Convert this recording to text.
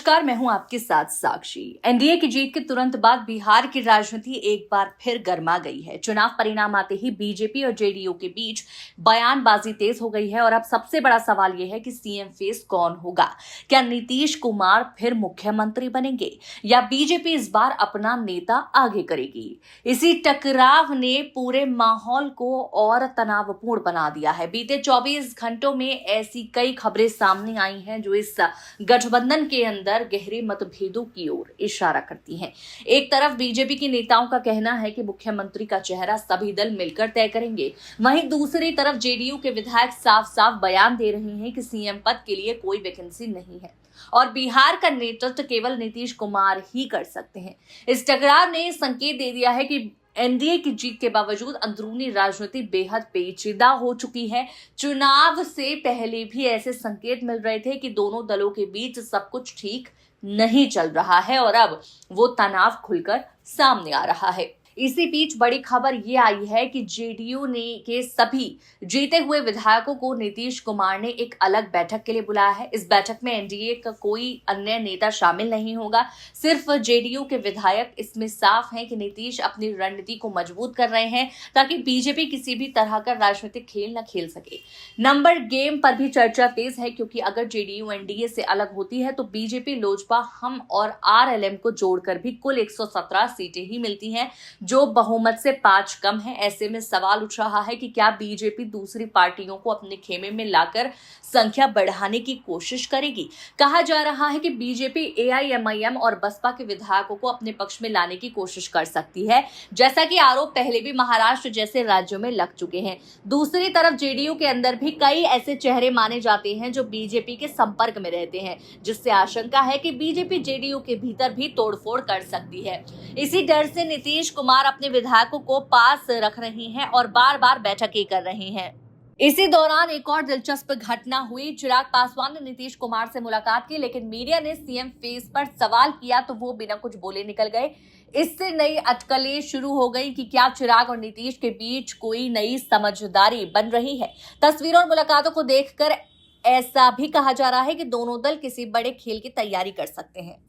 नमस्कार, मैं हूं आपके साथ साक्षी। एनडीए की जीत के तुरंत बाद बिहार की राजनीति एक बार फिर गर्मा गई है। चुनाव परिणाम आते ही बीजेपी और जेडीयू के बीच बयानबाजी तेज हो गई है और अब सबसे बड़ा सवाल यह है कि सीएम फेस कौन होगा। क्या नीतीश कुमार फिर मुख्यमंत्री बनेंगे या बीजेपी इस बार अपना नेता आगे करेगी? इसी टकराव ने पूरे माहौल को और तनावपूर्ण बना दिया है। बीते 24 घंटों में ऐसी कई खबरें सामने आई हैं जो इस गठबंधन के अंदर गहरे मतभेदों की ओर इशारा करती हैं। एक तरफ बीजेपी के नेताओं का कहना है कि मुख्यमंत्री का चेहरा सभी दल मिलकर तय करेंगे, वहीं दूसरी तरफ जेडीयू के विधायक साफ साफ बयान दे रहे हैं कि सीएम पद के लिए कोई वैकेंसी नहीं है और बिहार का नेतृत्व केवल नीतीश कुमार ही कर सकते हैं। इस टकराव ने संकेत दे दिया है कि एनडीए की जीत के बावजूद अंदरूनी राजनीति बेहद पेचीदा हो चुकी है। चुनाव से पहले भी ऐसे संकेत मिल रहे थे कि दोनों दलों के बीच सब कुछ ठीक नहीं चल रहा है और अब वो तनाव खुलकर सामने आ रहा है। इसी बीच बड़ी खबर ये आई है कि जेडीयू ने के सभी जीते हुए विधायकों को नीतीश कुमार ने एक अलग बैठक के लिए बुलाया है। इस बैठक में एनडीए का कोई अन्य नेता शामिल नहीं होगा, सिर्फ जेडीयू के विधायक। इसमें साफ है कि नीतीश अपनी रणनीति को मजबूत कर रहे हैं ताकि बीजेपी किसी भी तरह का राजनीतिक खेल न खेल सके। नंबर गेम पर भी चर्चा तेज है क्योंकि अगर जेडीयू एनडीए से अलग होती है तो बीजेपी, लोजपा, हम और आरएलएम को जोड़कर भी कुल 117 सीटें ही मिलती हैं, जो बहुमत से 5 कम है। ऐसे में सवाल उठ रहा है कि क्या बीजेपी दूसरी पार्टियों को अपने खेमे में लाकर संख्या बढ़ाने की कोशिश करेगी? कहा जा रहा है कि बीजेपी एआईएमआईएम और बसपा के विधायकों को अपने पक्ष में लाने की कोशिश कर सकती है, जैसा कि आरोप पहले भी महाराष्ट्र जैसे राज्यों में लग चुके हैं। दूसरी तरफ जेडीयू के अंदर भी कई ऐसे चेहरे माने जाते हैं जो बीजेपी के संपर्क में रहते हैं, जिससे आशंका है कि बीजेपी जेडीयू के भीतर भी तोड़फोड़ कर सकती है। इसी डर से नीतीश कुमार अपने विधायकों को पास रख रहे हैं और बार बार बैठकें कर रहे हैं। इसी दौरान एक और दिलचस्प घटना हुई। चिराग पासवान ने नीतीश कुमार से मुलाकात की, लेकिन मीडिया ने सीएम फेस पर सवाल किया तो वो बिना कुछ बोले निकल गए। इससे नई अटकलें शुरू हो गई कि क्या चिराग और नीतीश के बीच कोई नई समझदारी बन रही है। तस्वीरों और मुलाकातों को देखकर ऐसा भी कहा जा रहा है कि दोनों दल किसी बड़े खेल की तैयारी कर सकते हैं।